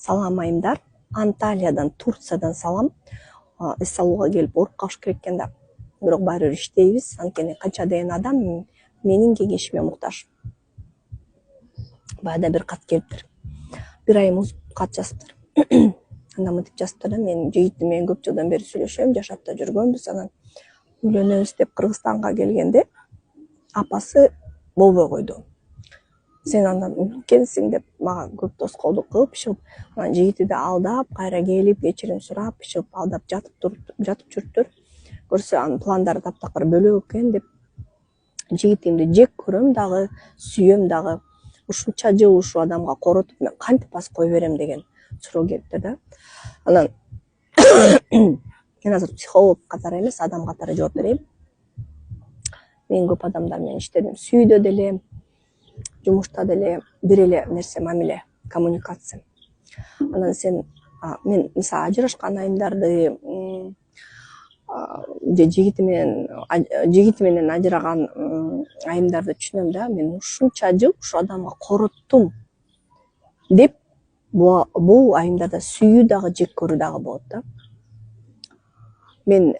Салам айымдар. Анталиядан, Турциядан салам. Эс алууга келип ооруп калыш керек экен да. Бирок баары бир иштейбиз. Анткени канча деген адам менин кеңешиме муктаж. Баягыда бир кат келиптир. Бир ай муз кат жазыптыр. Анда мынтип жазыптыр да: мен жигитим менен көп жылдан бери сүйлөшөм, жашап да жүргөнбүз. Анан үйлөнөбүз деп Кыргызстанга келгенде апасы болбой койду. Сен андан үлкенсиң деп мага көп тоскоолдук кылып ишип, анан жигити да алдап, кайра келип, кечирим сурап, ишип алдап жатып жүрүптүр. Көрсө анын пландары таптакыр бөлөк экен деп жигитимди жек көрөм дагы, сүйөм дагы. Ушунча жыл ушул адамга коротуп мен кантип бас кое берем деген суроо келиптир да. Анан мен азыр психолог катары эмес, адам катары жооп берейин. Мен көп адамдар менен иштедим. Сүйдө деле, жумушта деле бир эле нерсе мамиле, коммуникация. Анан мен мисалы ажырашкан айымдарды же жигити менен ажыраган айымдарды түшүнөм да. Мен ушунча жыл ушул адамга короттум деп бул айымдарда сүйүү дагы жек көрүү дагы болот да. Мен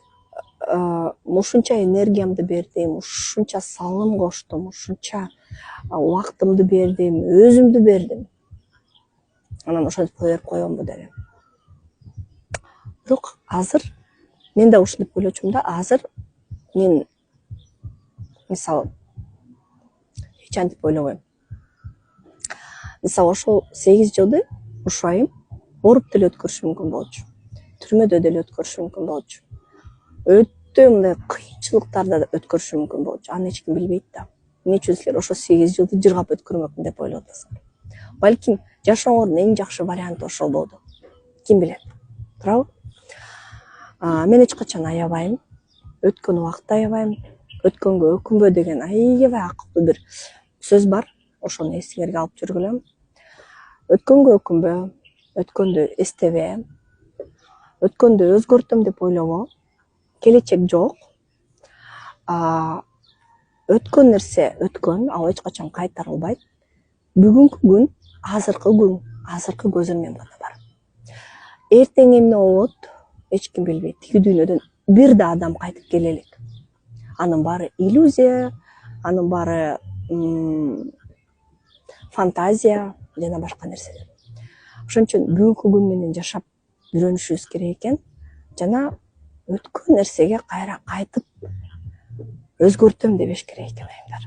ушунча энергиямды бердим, ушунча салым коштум, ушунча убактымды бердим, өзүмдү бердим. Анан ошентип кое берип койгонбу деле. Бирок азыр мен да ушинтип ойлочумун да. Азыр мен мисалы эч антип ойлобойм. Мисалы ошол 8 жылды ушул айым ооруп деле өткөрүшү мүмкүн болчу. Түрмөдө деле өткөрүшү мүмкүн болчу. Өтө мындай кыйынчылыктарды өткөрүшү мүмкүн болчу. Аны эч ким билбейт да. Эмне үчүн силер ошол 8 жылды жыргап өткөрмөкмүн деп ойлоп атасыңар. Балким жашооңордун эң жакшы варианты ошол болду. Ким билет? Туурабы? Мен эч качан аябайм. Өткөн убакытты аябайм. Өткөнгө өкүнбө деген аябай акылдуу бир сөз бар. Ошону эсиңерге алып жүргүлө. Өткөнгө өкүнбө, өткөндү эстебе, өткөндү өзгөртөм деп ойлобо. Келечек жок. Өткөн нерсе өткөн, ал эч качан кайтарылбайт. Бүгүнкү күн, азыркы көзөмөн гана бар. Эртең эмне болот, эч ким билбейт. Тиги дүйнөдөн бир да адам кайтып келе элек. Анын баары иллюзия, анын баары фантазия жана башка нерселер. Ошон үчүн бүгүнкү күн менен жашап үйрөнүшүбүз керек экен. Жана өткөн нерсеге кайра кайтып өзгөртөм дебеш керек экен айымдар.